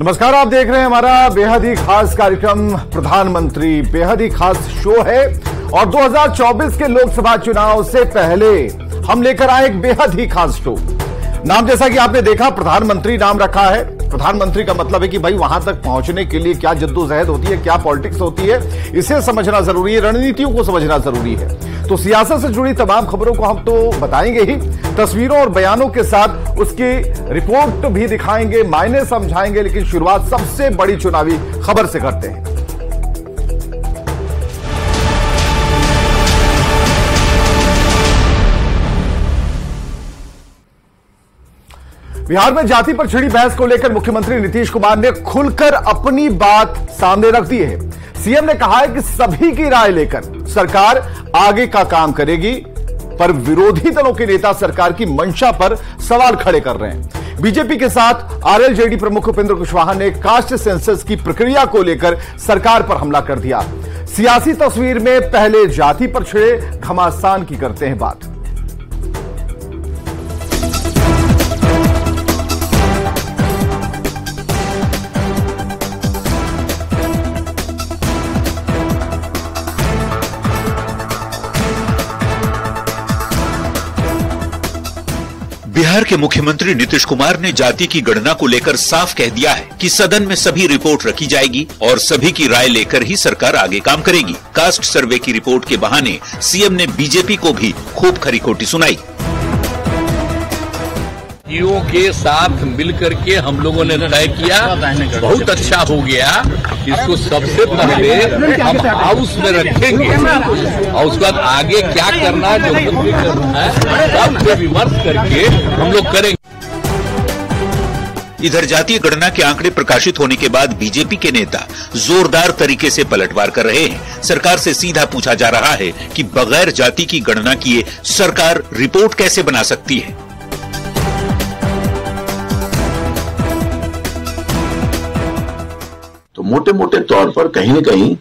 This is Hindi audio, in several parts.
नमस्कार, आप देख रहे हैं हमारा बेहद ही खास कार्यक्रम प्रधानमंत्री। बेहद ही खास शो है और 2024 के लोकसभा चुनाव से पहले हम लेकर आए एक बेहद ही खास शो। नाम जैसा कि आपने देखा, प्रधानमंत्री नाम रखा है। प्रधानमंत्री का मतलब है कि भाई वहां तक पहुंचने के लिए क्या जद्दोजहद होती है, क्या पॉलिटिक्स होती है, इसे समझना जरूरी है, रणनीतियों को समझना जरूरी है। तो सियासत से जुड़ी तमाम खबरों को हम तो बताएंगे ही, तस्वीरों और बयानों के साथ उसकी रिपोर्ट भी दिखाएंगे, मायने समझाएंगे। लेकिन शुरुआत सबसे बड़ी चुनावी खबर से करते हैं। बिहार में जाति पर छिड़ी बहस को लेकर मुख्यमंत्री नीतीश कुमार ने खुलकर अपनी बात सामने रख दी है। सीएम ने कहा है कि सभी की राय लेकर सरकार आगे का काम करेगी, पर विरोधी दलों के नेता सरकार की मंशा पर सवाल खड़े कर रहे हैं। बीजेपी के साथ आरएलजेडी प्रमुख उपेंद्र कुशवाहा ने कास्ट सेंसस की प्रक्रिया को लेकर सरकार पर हमला कर दिया। सियासी तस्वीर में पहले जाति पर छिड़े घमासान की करते हैं बात। बिहार के मुख्यमंत्री नीतीश कुमार ने जाति की गणना को लेकर साफ कह दिया है कि सदन में सभी रिपोर्ट रखी जाएगी और सभी की राय लेकर ही सरकार आगे काम करेगी। कास्ट सर्वे की रिपोर्ट के बहाने सीएम ने बीजेपी को भी खूब खरी खोटी सुनाई। ईओ के साथ मिलकर के हम लोगों ने तय किया, बहुत अच्छा हो गया। इसको सबसे पहले हम हाउस में रखेंगे और उसके बाद आगे क्या करना जो करना है सब पे विमर्श करके हम लोग करेंगे। इधर जातीय गणना के आंकड़े प्रकाशित होने के बाद बीजेपी के नेता जोरदार तरीके से पलटवार कर रहे हैं। सरकार से सीधा पूछा जा रहा है कि बगैर जाति की गणना किए सरकार रिपोर्ट कैसे बना सकती है। तो मोटे मोटे तौर पर कहीं न कहीं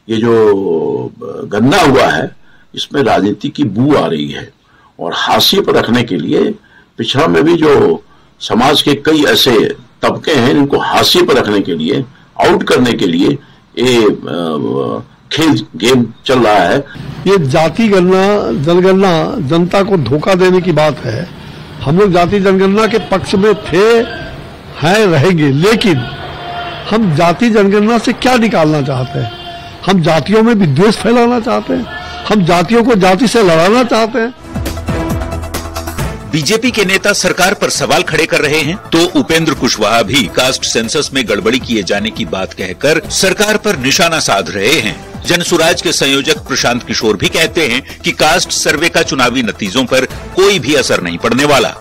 ये जो गणना हुआ है इसमें राजनीति की बू आ रही है और हाशिए पर रखने के लिए पिछड़ा में भी जो समाज के कई ऐसे तबके हैं इनको हाशिए पर रखने के लिए, आउट करने के लिए ये खेल गेम चल रहा है। ये जाति गणना जनगणना जनता को धोखा देने की बात है। हम लोग जाति जनगणना के पक्ष में थे, हैं, रहेंगे, लेकिन हम जाति जनगणना से क्या निकालना चाहते हैं? हम जातियों में विद्वेष फैलाना चाहते हैं, हम जातियों को जाति से लड़ाना चाहते हैं। बीजेपी के नेता सरकार पर सवाल खड़े कर रहे हैं तो उपेंद्र कुशवाहा भी कास्ट सेंसस में गड़बड़ी किए जाने की बात कहकर सरकार पर निशाना साध रहे हैं। जनसुराज के संयोजक प्रशांत किशोर भी कहते हैं कि कास्ट सर्वे का चुनावी नतीजों पर कोई भी असर नहीं पड़ने वाला।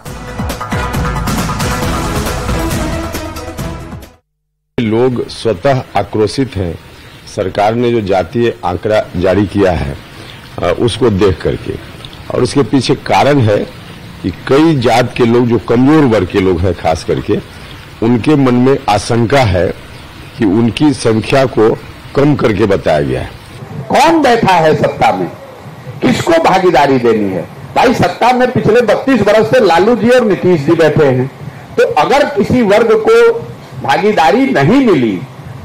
लोग स्वतः आक्रोशित हैं सरकार ने जो जातीय आंकड़ा जारी किया है उसको देख करके, और उसके पीछे कारण है कि कई जात के लोग जो कमजोर वर्ग के लोग हैं खास करके, उनके मन में आशंका है कि उनकी संख्या को कम करके बताया गया है। कौन बैठा है सत्ता में, किसको भागीदारी देनी है? भाई सत्ता में पिछले 32 वर्ष से लालू जी और नीतीश जी बैठे हैं, तो अगर किसी वर्ग को भागीदारी नहीं मिली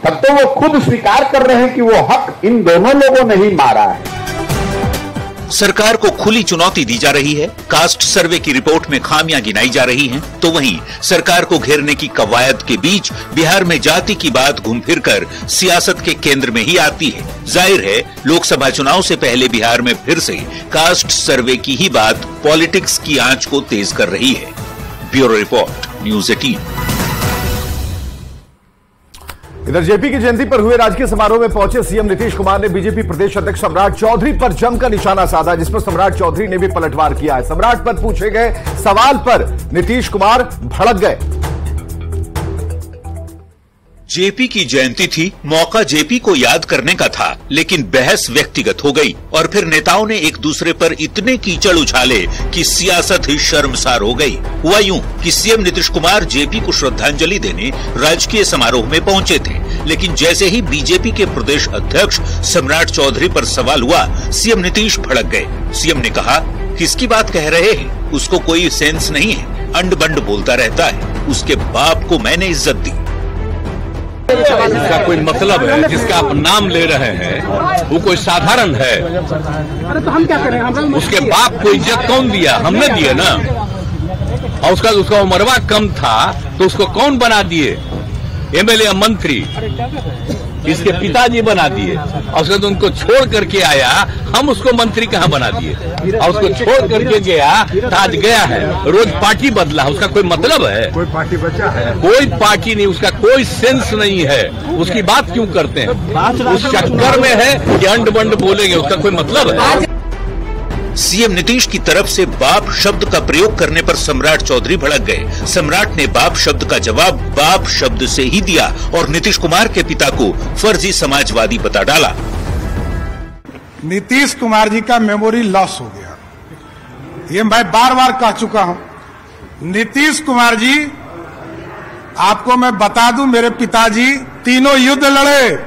तब तो वो खुद स्वीकार कर रहे हैं कि वो हक इन दोनों लोगों ने ही मारा है। सरकार को खुली चुनौती दी जा रही है। कास्ट सर्वे की रिपोर्ट में खामियां गिनाई जा रही हैं, तो वहीं सरकार को घेरने की कवायद के बीच बिहार में जाति की बात घूम फिर कर सियासत के केंद्र में ही आती है। जाहिर है लोकसभा चुनाव से पहले बिहार में फिर से कास्ट सर्वे की ही बात पॉलिटिक्स की आंच को तेज कर रही है। Bureau report, news 18। इधर जेपी की जयंती पर हुए राजकीय समारोह में पहुंचे सीएम नीतीश कुमार ने बीजेपी प्रदेश अध्यक्ष सम्राट चौधरी पर जमकर निशाना साधा, जिसमें सम्राट चौधरी ने भी पलटवार किया है। सम्राट पर पूछे गए सवाल पर नीतीश कुमार भड़क गए। जेपी की जयंती थी, मौका जेपी को याद करने का था, लेकिन बहस व्यक्तिगत हो गई और फिर नेताओं ने एक दूसरे पर इतने कीचड़ उछाले कि सियासत ही शर्मसार हो गई। हुआ यूं कि सीएम नीतीश कुमार जेपी को श्रद्धांजलि देने राजकीय समारोह में पहुंचे थे, लेकिन जैसे ही बीजेपी के प्रदेश अध्यक्ष सम्राट चौधरी पर सवाल हुआ, सीएम नीतीश भड़क गए। सीएम ने कहा, किसकी बात कह रहे हैं, उसको कोई सेंस नहीं है, अंड बंड बोलता रहता है, उसके बाप को मैंने इज्जत दी। इसका कोई मतलब है? जिसका आप नाम ले रहे हैं वो कोई साधारण है? अरे तो हम क्या करें? उसके बाप को इज्जत कौन दिया? हमने दिए ना। और उसका उम्रवा कम था तो उसको कौन बना दिए? एमएलए मंत्री इसके पिताजी बना दिए। और उसके तो उनको छोड़ करके आया, हम उसको मंत्री कहाँ बना दिए? और उसको छोड़ करके गया तो आज गया है, रोज पार्टी बदला। उसका कोई मतलब है? कोई पार्टी बचा है? कोई पार्टी नहीं, उसका कोई सेंस नहीं है। उसकी बात क्यों करते हैं? उस चक्कर में है कि अंड बंड बोलेंगे, उसका कोई मतलब है? सीएम नीतीश की तरफ से बाप शब्द का प्रयोग करने पर सम्राट चौधरी भड़क गए। सम्राट ने बाप शब्द का जवाब बाप शब्द से ही दिया और नीतीश कुमार के पिता को फर्जी समाजवादी बता डाला। नीतीश कुमार जी का मेमोरी लॉस हो गया, ये मैं बार बार कह चुका हूं। नीतीश कुमार जी, आपको मैं बता दूं, मेरे पिताजी तीनों युद्ध लड़े।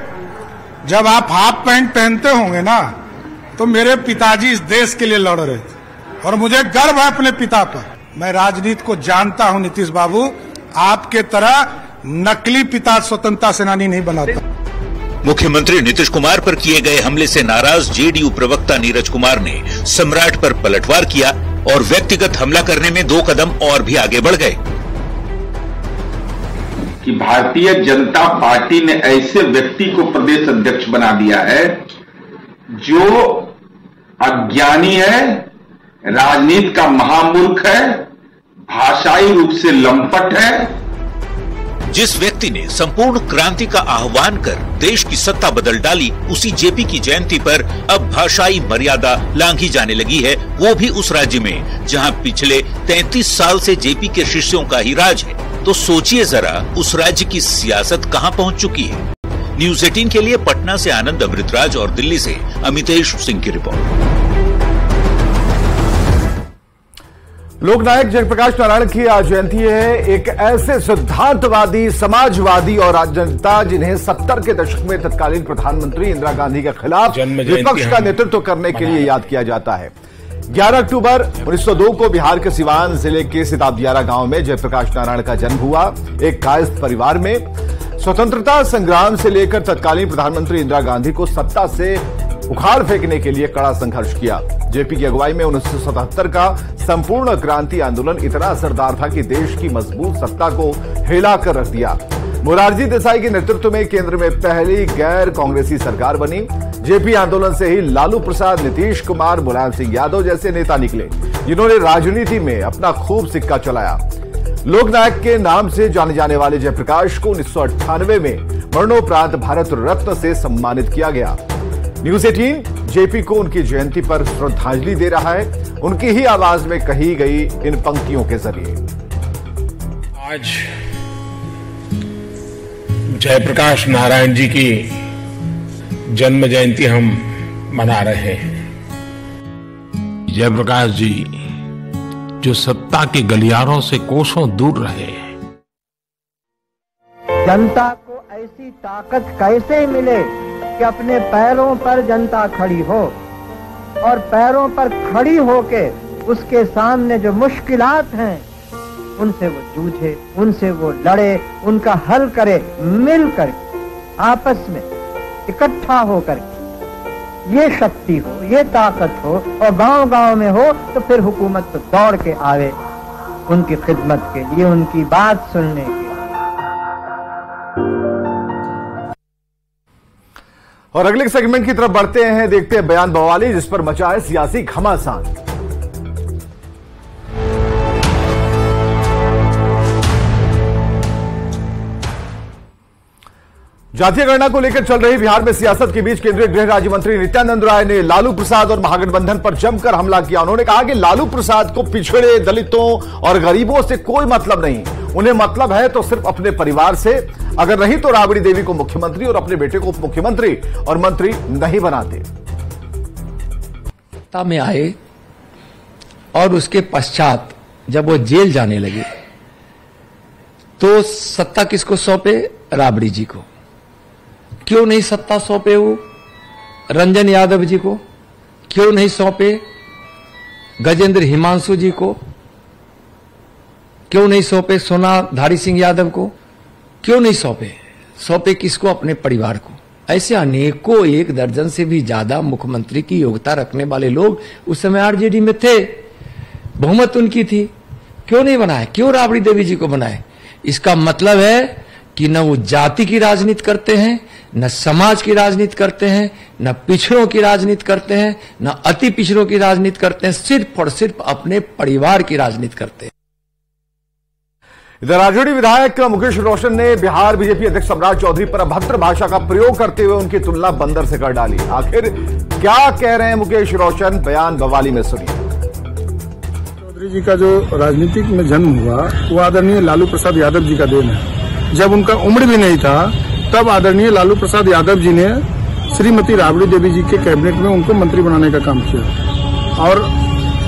जब आप हाफ पैंट पहनते होंगे ना, तो मेरे पिताजी इस देश के लिए लड़ रहे थे और मुझे गर्व है अपने पिता पर। मैं राजनीति को जानता हूं नीतीश बाबू, आपके तरह नकली पिता स्वतंत्रता सेनानी नहीं बनाता। मुख्यमंत्री नीतीश कुमार पर किए गए हमले से नाराज जेडीयू प्रवक्ता नीरज कुमार ने सम्राट पर पलटवार किया और व्यक्तिगत हमला करने में 2 कदम और भी आगे बढ़ गए। कि भारतीय जनता पार्टी ने ऐसे व्यक्ति को प्रदेश अध्यक्ष बना दिया है जो अज्ञानी है, राजनीति का महामूर्ख है, भाषाई रूप से लंपट है। जिस व्यक्ति ने संपूर्ण क्रांति का आह्वान कर देश की सत्ता बदल डाली, उसी जेपी की जयंती पर अब भाषाई मर्यादा लांघी जाने लगी है, वो भी उस राज्य में जहां पिछले 33 साल से जेपी के शिष्यों का ही राज है। तो सोचिए जरा उस राज्य की सियासत कहां पहुंच चुकी है। न्यूज 18 के लिए पटना से आनंद अमृतराज और दिल्ली से अमितेश सिंह की रिपोर्ट। लोकनायक जयप्रकाश नारायण की आज जयंती है। एक ऐसे सिद्धांतवादी, समाजवादी और राजनेता जिन्हें 70 के दशक में तत्कालीन प्रधानमंत्री इंदिरा गांधी के खिलाफ विपक्ष का नेतृत्व करने के लिए याद किया जाता है। 11 अक्टूबर 1902 को बिहार के सिवान जिले के सिताबदियारा गांव में जयप्रकाश नारायण का जन्म हुआ। एक कायस्थ परिवार में स्वतंत्रता संग्राम से लेकर तत्कालीन प्रधानमंत्री इंदिरा गांधी को सत्ता से उखाड़ फेंकने के लिए कड़ा संघर्ष किया। जेपी की अगुवाई में 1977 का संपूर्ण क्रांति आंदोलन इतना असरदार था कि देश की मजबूत सत्ता को हिला कर रख दिया। मोरारजी देसाई के नेतृत्व में केंद्र में पहली गैर कांग्रेसी सरकार बनी। जेपी आंदोलन से ही लालू प्रसाद, नीतीश कुमार, मुलायम सिंह यादव जैसे नेता निकले, जिन्होंने राजनीति में अपना खूब सिक्का चलाया। लोकनायक के नाम से जाने जाने वाले जयप्रकाश को 1998 में मरणोपरांत भारत रत्न से सम्मानित किया गया। न्यूज 18 जेपी को उनकी जयंती पर श्रद्धांजलि दे रहा है, उनकी ही आवाज में कही गई इन पंक्तियों के जरिए। आज जयप्रकाश नारायण जी की जन्म जयंती हम मना रहे हैं। जयप्रकाश जी जो सत्ता के गलियारों से कोसों दूर रहे, जनता को ऐसी ताकत कैसे मिले कि अपने पैरों पर जनता खड़ी हो और पैरों पर खड़ी होके उसके सामने जो मुश्किलात हैं उनसे वो जूझे, उनसे वो लड़े, उनका हल करे, मिलकर आपस में इकट्ठा होकर ये शक्ति हो, ये ताकत हो और गांव-गांव में हो तो फिर हुकूमत तो दौड़ के आवे उनकी खिदमत के लिए, उनकी बात सुनने के लिए। और अगले सेगमेंट की तरफ बढ़ते हैं, देखते हैं बयान बवाली जिस पर मचा है सियासी घमासान। जातीय गणना को लेकर चल रही बिहार में सियासत के बीच केंद्रीय गृह राज्य मंत्री नित्यानंद राय ने लालू प्रसाद और महागठबंधन पर जमकर हमला किया। उन्होंने कहा कि लालू प्रसाद को पिछड़े, दलितों और गरीबों से कोई मतलब नहीं, उन्हें मतलब है तो सिर्फ अपने परिवार से। अगर नहीं तो राबड़ी देवी को मुख्यमंत्री और अपने बेटे को उप मुख्यमंत्री और मंत्री नहीं बनाते। सत्ता में आए और उसके पश्चात जब वो जेल जाने लगे तो सत्ता किसको सौंपे? राबड़ी जी को। क्यों नहीं सत्ता सौंपे वो रंजन यादव जी को? क्यों नहीं सौंपे गजेंद्र हिमांशु जी को? क्यों नहीं सौंपे सोनाधारी सिंह यादव को? क्यों नहीं सौंपे सौंपे किसको? अपने परिवार को। ऐसे अनेकों, 1 दर्जन से भी ज्यादा मुख्यमंत्री की योग्यता रखने वाले लोग उस समय आरजेडी में थे, बहुमत उनकी थी। क्यों नहीं बनाए? क्यों राबड़ी देवी जी को बनाए? इसका मतलब है कि न वो जाति की राजनीति करते हैं, न समाज की राजनीति करते हैं, न पिछड़ों की राजनीति करते हैं, न अति पिछड़ों की राजनीति करते हैं, सिर्फ और सिर्फ अपने परिवार की राजनीति करते हैं। इधर आरजेडी विधायक मुकेश रोशन ने बिहार बीजेपी अध्यक्ष सम्राट चौधरी पर अभद्र भाषा का प्रयोग करते हुए उनकी तुलना बंदर से कर डाली। आखिर क्या कह रहे हैं मुकेश रोशन? बयान बवाली में सुनिए। चौधरी जी का जो राजनीतिक में जन्म हुआ वो आदरणीय लालू प्रसाद यादव जी का देन है। जब उनका उम्र भी नहीं था तब आदरणीय लालू प्रसाद यादव जी ने श्रीमती राबड़ी देवी जी के कैबिनेट में उनको मंत्री बनाने का काम किया। और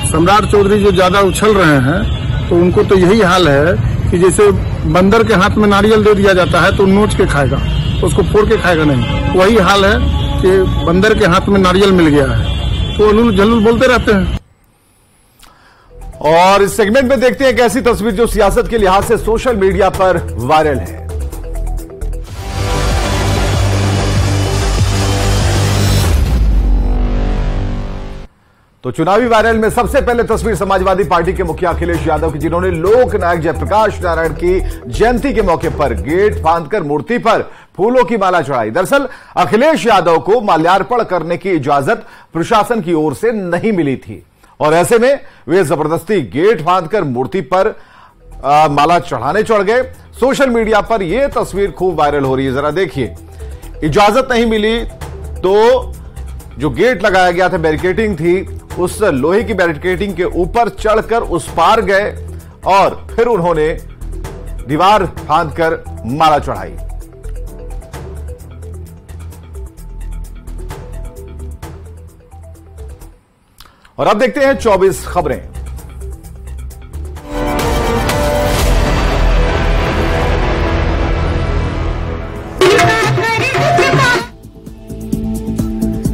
सम्राट चौधरी जो ज्यादा उछल रहे हैं तो उनको तो यही हाल है कि जैसे बंदर के हाथ में नारियल दे दिया जाता है तो नोच के खाएगा, उसको फोड़ के खाएगा नहीं। वही हाल है कि बंदर के हाथ में नारियल मिल गया है तो उन्होंने जलूल बोलते रहते हैं। और इस सेगमेंट में देखते हैं कैसी तस्वीर जो सियासत के लिहाज से सोशल मीडिया पर वायरल है। तो चुनावी वायरल में सबसे पहले तस्वीर समाजवादी पार्टी के मुखिया अखिलेश यादव की, जिन्होंने लोक नायक जयप्रकाश नारायण की जयंती के मौके पर गेट फांदकर मूर्ति पर फूलों की माला चढ़ाई। दरअसल अखिलेश यादव को माल्यार्पण करने की इजाजत प्रशासन की ओर से नहीं मिली थी और ऐसे में वे जबरदस्ती गेट फांदकर मूर्ति पर माला चढ़ाने चढ़ गए। सोशल मीडिया पर यह तस्वीर खूब वायरल हो रही है। जरा देखिए, इजाजत नहीं मिली तो जो गेट लगाया गया था, बैरिकेडिंग थी, उस लोहे की बैरिकेडिंग के ऊपर चढ़कर उस पार गए और फिर उन्होंने दीवार फांदकर माला चढ़ाई। और अब देखते हैं 24 खबरें।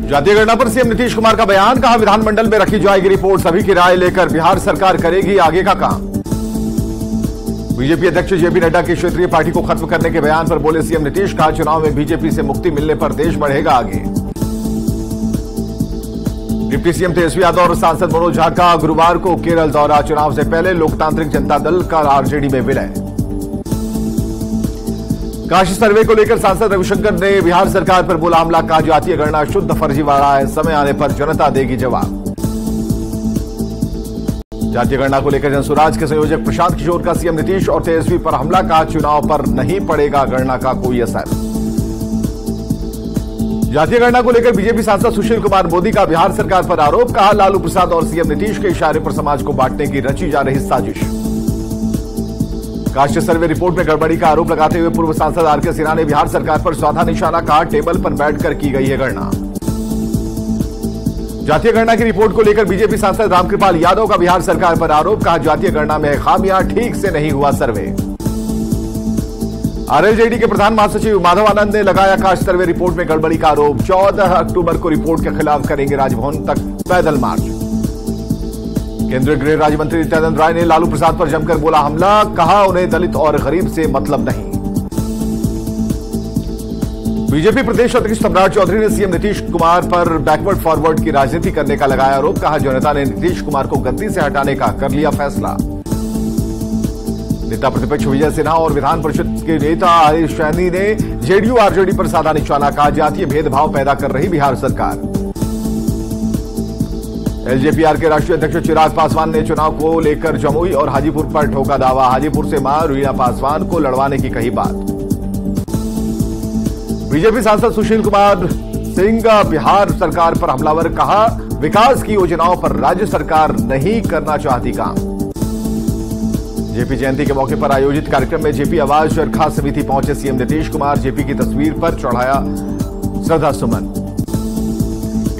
जातीय गणना पर सीएम नीतीश कुमार का बयान, कहा विधानमंडल में रखी जाएगी रिपोर्ट, सभी की राय लेकर बिहार सरकार करेगी आगे का काम। बीजेपी अध्यक्ष जेपी नड्डा की क्षेत्रीय पार्टी को खत्म करने के बयान पर बोले सीएम नीतीश, कहा चुनाव में बीजेपी से मुक्ति मिलने पर देश बढ़ेगा आगे। डिप्टी सीएम तेजस्वी यादव और सांसद मनोज झा का गुरुवार को केरल दौरा, चुनाव से पहले लोकतांत्रिक जनता दल का आरजेडी में विलय। काशी सर्वे को लेकर सांसद रविशंकर ने बिहार सरकार पर बोला हमला, कहा जातीय गणना शुद्ध फर्जीवाड़ा है, समय आने पर जनता देगी जवाब। जातीय गणना को लेकर जनसुराज के संयोजक प्रशांत किशोर का सीएम नीतीश और तेजस्वी पर हमला, कहा चुनाव पर नहीं पड़ेगा गणना का कोई असर। जातीय गणना को लेकर बीजेपी सांसद सुशील कुमार मोदी का बिहार सरकार पर आरोप, कहा लालू प्रसाद और सीएम नीतीश के इशारे पर समाज को बांटने की रची जा रही साजिश। काशी सर्वे रिपोर्ट में गड़बड़ी का आरोप लगाते हुए पूर्व सांसद आरके सिन्हा ने बिहार सरकार पर सौधा निशाना, कहा टेबल पर बैठकर की गई है गणना। जातीय गणना की रिपोर्ट को लेकर बीजेपी सांसद रामकृपाल यादव का बिहार सरकार पर आरोप, कहा जातीय गणना में खामियां, ठीक से नहीं हुआ सर्वे। आरएलजेडी के प्रधान महासचिव माधव आनंद ने लगाया काशी सर्वे रिपोर्ट में गड़बड़ी का आरोप, 14 अक्टूबर को रिपोर्ट के खिलाफ करेंगे राजभवन तक पैदल मार्च। केंद्रीय गृह राज्य मंत्री नित्यानंद राय ने लालू प्रसाद पर जमकर बोला हमला, कहा उन्हें दलित और गरीब से मतलब नहीं। बीजेपी प्रदेश अध्यक्ष सम्राट चौधरी ने सीएम नीतीश कुमार पर बैकवर्ड फॉरवर्ड की राजनीति करने का लगाया आरोप, कहा जनता ने नीतीश कुमार को गद्दी से हटाने का कर लिया फैसला। नेता प्रतिपक्ष विजय सिन्हा और विधान परिषद के नेता हरीश सैनी ने जेडीयू आरजेडी पर साधा निशाना, कहा जातीय भेदभाव पैदा कर रही बिहार सरकार। एलजेपी के राष्ट्रीय अध्यक्ष चिराग पासवान ने चुनाव को लेकर जमुई और हाजीपुर पर ठोका दावा, हाजीपुर से मां रीना पासवान को लड़वाने की कही बात। बीजेपी सांसद सुशील कुमार सिंह बिहार सरकार पर हमलावर, कहा विकास की योजनाओं पर राज्य सरकार नहीं करना चाहती काम। जेपी जयंती के मौके पर आयोजित कार्यक्रम में जेपी आवाज और खास समिति पहुंचे सीएम नीतीश कुमार, जेपी की तस्वीर पर चढ़ाया श्रद्धा सुमन।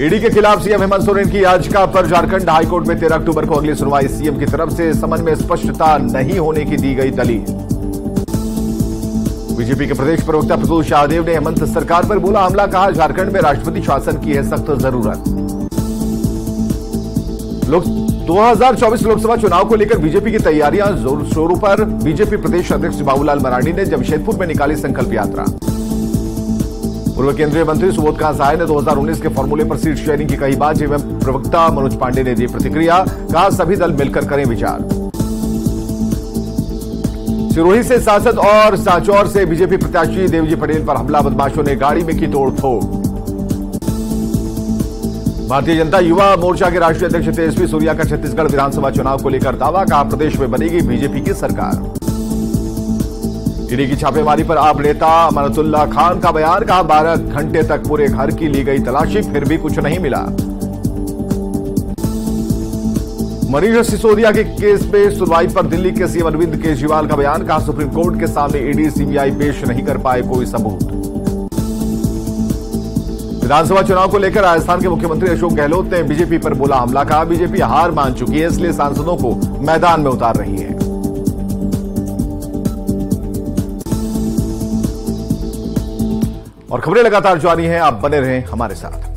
ईडी के खिलाफ सीएम हेमंत सोरेन की याचिका पर झारखंड हाईकोर्ट में 13 अक्टूबर को अगली सुनवाई, सीएम की तरफ से समन में स्पष्टता नहीं होने की दी गई दलील। बीजेपी के प्रदेश प्रवक्ता प्रतुल शाहदेव ने हेमंत सरकार पर बोला हमला, कहा झारखंड में राष्ट्रपति शासन की है सख्त जरूरत। 2024 लोकसभा चुनाव को लेकर बीजेपी की तैयारियां जोर शोरों पर, बीजेपी प्रदेश अध्यक्ष बाबूलाल मरांडी ने जमशेदपुर में निकाली संकल्प यात्रा। पूर्व केंद्रीय मंत्री सुबोध सहाय ने 2019 के फॉर्मूले पर सीट शेयरिंग की कही बात। जेवीएम प्रवक्ता मनोज पांडे ने दी प्रतिक्रिया, कहा सभी दल मिलकर करें विचार। सिरोही से सांसद और सांचौर से बीजेपी प्रत्याशी देवजी पटेल पर हमला, बदमाशों ने गाड़ी में की तोड़फोड़। भारतीय जनता युवा मोर्चा के राष्ट्रीय अध्यक्ष तेजस्वी सूर्या का छत्तीसगढ़ विधानसभा चुनाव को लेकर दावा, कहा प्रदेश में बनेगी बीजेपी की सरकार। ईडी की छापेमारी पर आप नेता अमानतुल्लाह खान का बयान, कहा 12 घंटे तक पूरे घर की ली गई तलाशी, फिर भी कुछ नहीं मिला। मनीष सिसोदिया के केस में सुनवाई पर दिल्ली के सीएम अरविंद केजरीवाल का बयान, कहा सुप्रीम कोर्ट के सामने ईडी सीबीआई पेश नहीं कर पाए कोई सबूत। विधानसभा चुनाव को लेकर राजस्थान के मुख्यमंत्री अशोक गहलोत ने बीजेपी पर बोला हमला, कहा बीजेपी हार मान चुकी है, इसलिए सांसदों को मैदान में उतार रही है। और खबरें लगातार जारी हैं, आप बने रहें हमारे साथ।